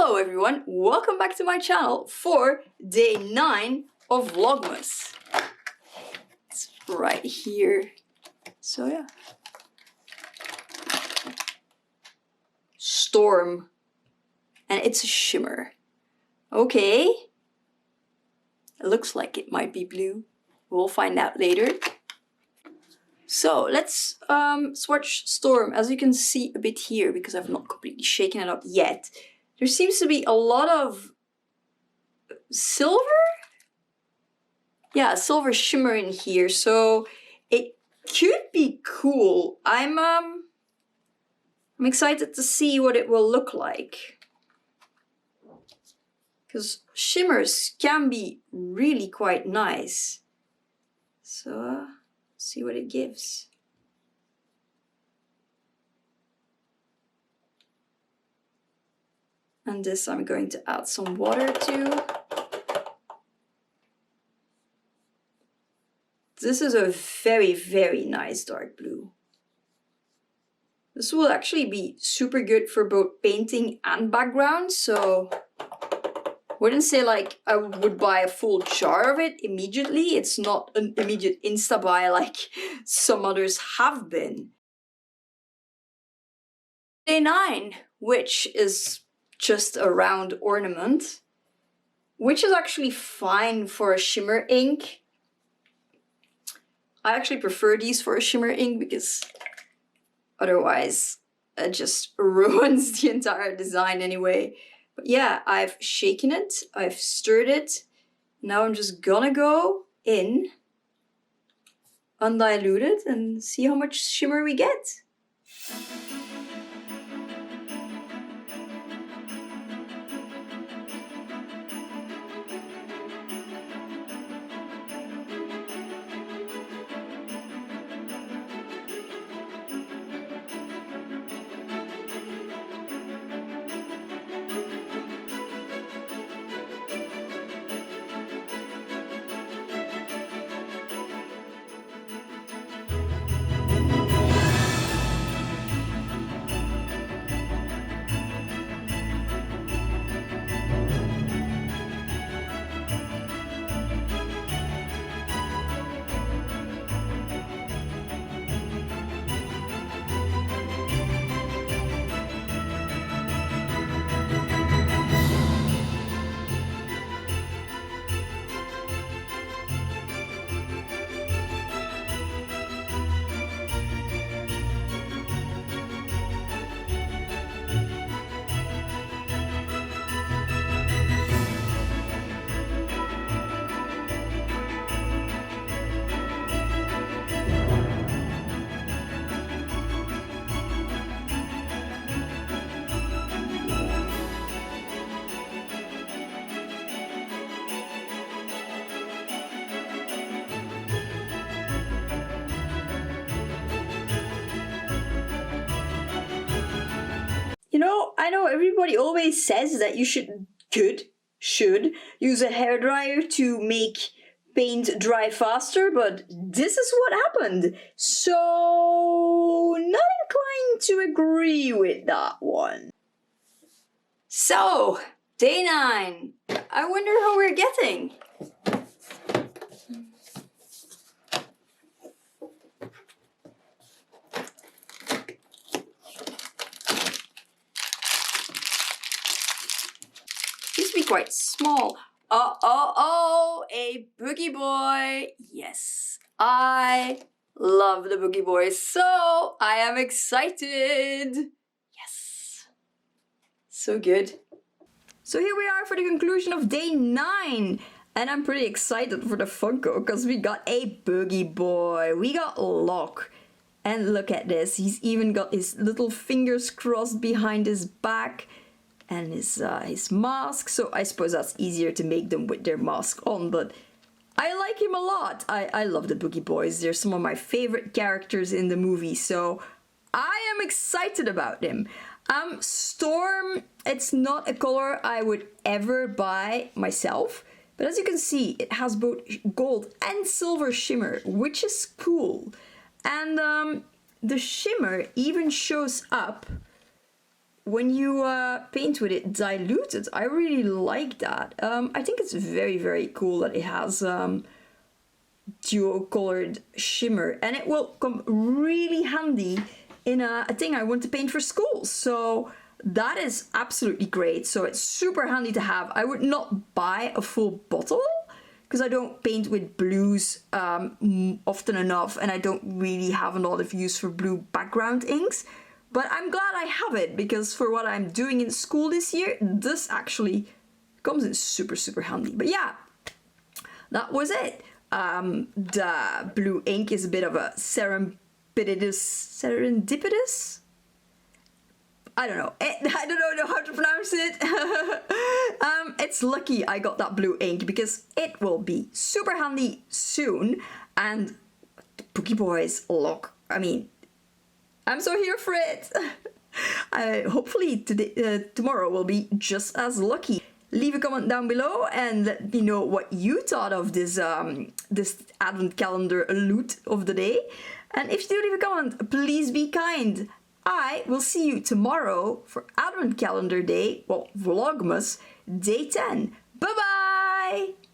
Hello everyone, welcome back to my channel for day 9 of Vlogmas. It's right here. So yeah. Storm. And it's a shimmer. Okay. It looks like it might be blue. We'll find out later. So let's swatch Storm. As you can see a bit here, because I've not completely shaken it up yet, there seems to be a lot of silver? Yeah, silver shimmer in here, so it could be cool. I'm excited to see what it will look like. Because shimmers can be really quite nice. So, see what it gives. And this I'm going to add some water to. This is a very, very nice dark blue. This will actually be super good for both painting and background, so I wouldn't say like I would buy a full jar of it immediately. It's not an immediate insta buy like some others have been. Day 9, which is just a round ornament, which is actually fine for a shimmer ink. I actually prefer these for a shimmer ink because otherwise it just ruins the entire design anyway. But yeah, I've shaken it, I've stirred it. Now I'm just gonna go in undiluted and see how much shimmer we get. You know, I know everybody always says that you should use a hairdryer to make paint dry faster, but this is what happened. So, not inclined to agree with that one. So, day 9. I wonder how we're getting. Quite small. A Boogie boy. Yes, I love the Boogie boy, so I am excited. Yes, so good. So here we are for the conclusion of day 9, and I'm pretty excited for the Funko because we got a Boogie boy. We got Locke, and look at this. He's even got his little fingers crossed behind his back. And his mask, so I suppose that's easier to make them with their mask on, but I like him a lot. I love the Boogie Boys. They're some of my favorite characters in the movie, so I am excited about him. Storm, it's not a color I would ever buy myself, but as you can see, it has both gold and silver shimmer, which is cool. And the shimmer even shows up when you paint with it diluted. I really like that. I think it's very, very cool that it has dual colored shimmer, and it will come really handy in a thing I want to paint for school. So that is absolutely great. So it's super handy to have. I would not buy a full bottle because I don't paint with blues often enough, and I don't really have a lot of use for blue background inks. But I'm glad I have it, because for what I'm doing in school this year, this actually comes in super, super handy. But yeah, that was it. The blue ink is a bit of a serendipitous? I don't know. I don't know how to pronounce it. It's lucky I got that blue ink, because it will be super handy soon. And the Boogie Boys look, I mean, I'm so here for it. Hopefully tomorrow will be just as lucky. Leave a comment down below and let me know what you thought of this this advent calendar loot of the day. And if you do leave a comment, please be kind. I will see you tomorrow for Advent Calendar Day, well, Vlogmas Day 10. Bye bye!